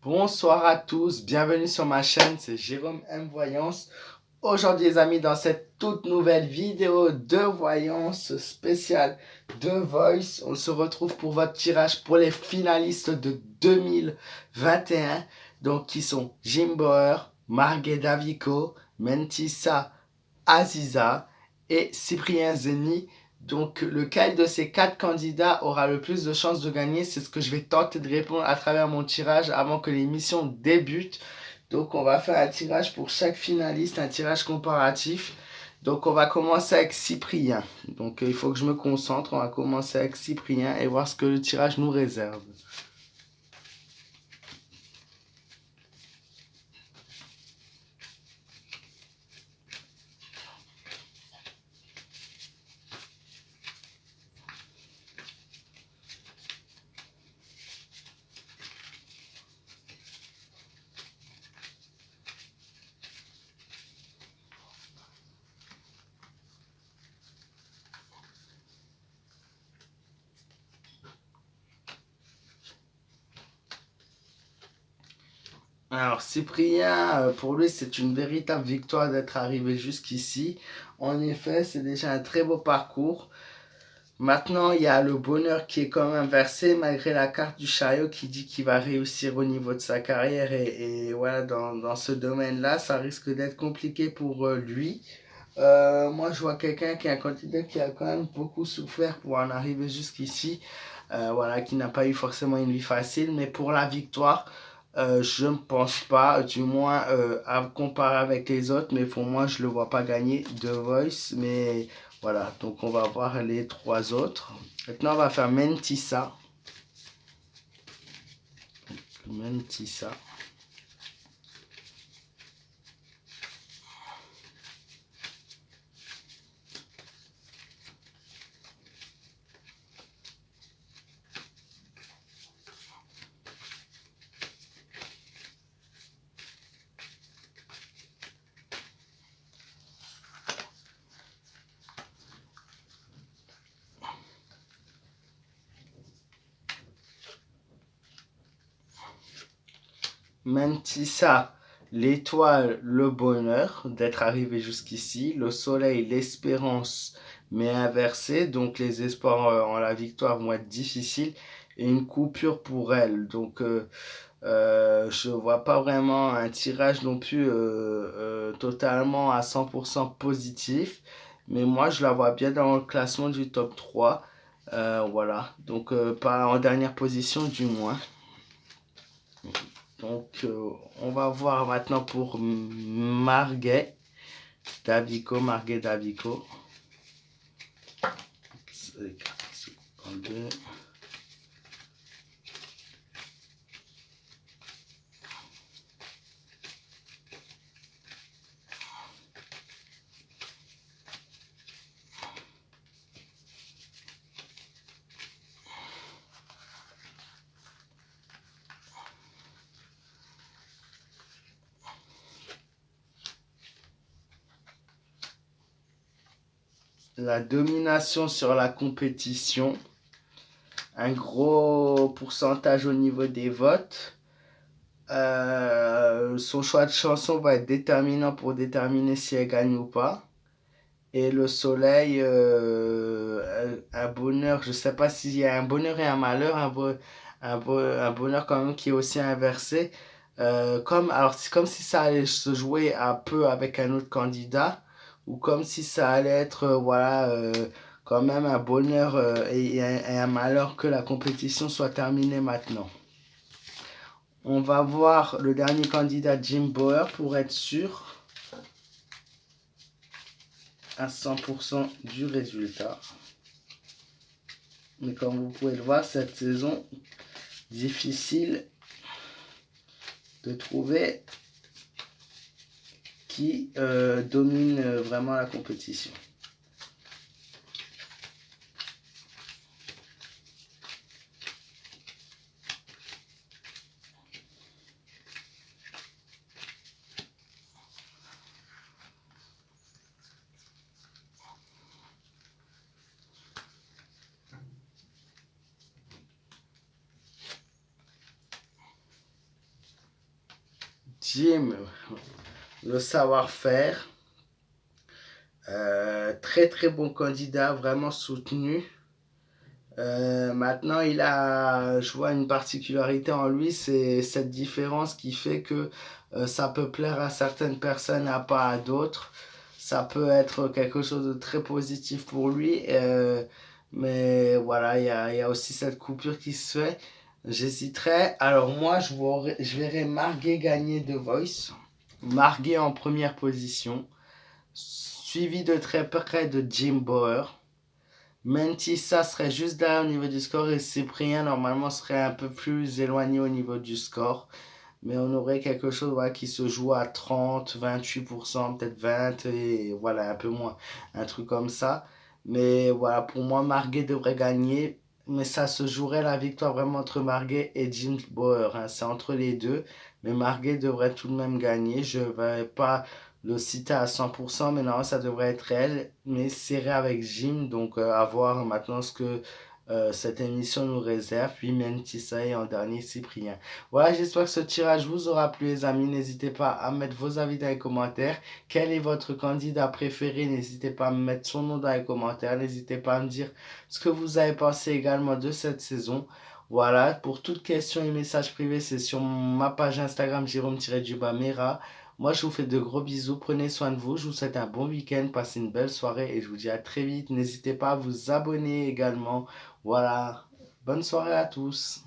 Bonsoir à tous, bienvenue sur ma chaîne, c'est Jérôme M Voyance. Aujourd'hui les amis, dans cette toute nouvelle vidéo de voyance spéciale de Voice, on se retrouve pour votre tirage pour les finalistes de 2021. Donc qui sont Jim Bauer, Marguerite Davico, Mentissa Aziza et Cyprien Zeni. Donc lequel de ces 4 candidats aura le plus de chances de gagner? C'est ce que je vais tenter de répondre à travers mon tirage avant que l'émission débute. Donc on va faire un tirage pour chaque finaliste, un tirage comparatif. Donc on va commencer avec Cyprien. Donc il faut que je me concentre. On va commencer avec Cyprien et voir ce que le tirage nous réserve. Alors Cyprien, pour lui c'est une véritable victoire d'être arrivé jusqu'ici. En effet, c'est déjà un très beau parcours. Maintenant, il y a le bonheur qui est quand même inversé malgré la carte du chariot qui dit qu'il va réussir au niveau de sa carrière. Et voilà, dans ce domaine-là, ça risque d'être compliqué pour lui. Moi, je vois quelqu'un qui est un candidat qui a quand même beaucoup souffert pour en arriver jusqu'ici. Voilà, qui n'a pas eu forcément une vie facile. Mais pour la victoire, je ne pense pas, du moins à comparer avec les autres, mais pour moi, je ne le vois pas gagner The Voice. Mais voilà, donc on va voir les 3 autres. Maintenant, on va faire Mentissa. Mentissa. Mentissa, l'étoile, le bonheur d'être arrivé jusqu'ici. Le soleil, l'espérance, mais inversé. Donc les espoirs en la victoire vont être difficiles. Et une coupure pour elle. Donc je vois pas vraiment un tirage non plus totalement à 100% positif. Mais moi, je la vois bien dans le classement du top 3. Voilà. Donc pas en dernière position du moins. Donc, on va voir maintenant pour Marguerite Davico. Marguerite Davico. La domination sur la compétition. Un gros pourcentage au niveau des votes. Son choix de chanson va être déterminant pour déterminer si elle gagne ou pas. Et le soleil, un bonheur, je sais pas s'il y a un bonheur et un malheur, un bonheur quand même qui est aussi inversé. Alors c'est comme si ça allait se jouer un peu avec un autre candidat, ou comme si ça allait être, voilà, quand même un bonheur et un malheur que la compétition soit terminée maintenant. On va voir le dernier candidat, Jim Bauer, pour être sûr à 100% du résultat. Mais comme vous pouvez le voir, cette saison, difficile de trouver qui domine vraiment la compétition. Jim, le savoir-faire. Très très bon candidat, vraiment soutenu. Maintenant, je vois une particularité en lui, c'est cette différence qui fait que ça peut plaire à certaines personnes, à pas à d'autres. Ça peut être quelque chose de très positif pour lui, mais voilà, il y a aussi cette coupure qui se fait. J'hésiterais. Alors moi, je verrais Marguet gagner The Voice. Marguet en première position, suivi de très près de Jim Bower. Mentissa serait juste derrière au niveau du score et Cyprien normalement serait un peu plus éloigné au niveau du score. Mais on aurait quelque chose voilà, qui se joue à 30, 28%, peut-être 20 et voilà, un peu moins. Un truc comme ça. Mais voilà, pour moi, Marguet devrait gagner. Mais ça se jouerait la victoire vraiment entre Marguet et Jim Bauer. Hein. C'est entre les deux. Mais Marguet devrait tout de même gagner. Je ne vais pas le citer à 100%, mais non, ça devrait être elle. Mais serré avec Jim. Donc à voir maintenant ce que cette émission nous réserve. Puis Mentissa et en dernier Cyprien. Voilà, j'espère que ce tirage vous aura plu, les amis. N'hésitez pas à mettre vos avis dans les commentaires. Quel est votre candidat préféré? N'hésitez pas à me mettre son nom dans les commentaires. N'hésitez pas à me dire ce que vous avez pensé également de cette saison. Voilà, pour toutes questions et messages privés, c'est sur ma page Instagram Jérôme-Mera. Moi, je vous fais de gros bisous. Prenez soin de vous. Je vous souhaite un bon week-end. Passez une belle soirée et je vous dis à très vite. N'hésitez pas à vous abonner également. Voilà, bonne soirée à tous.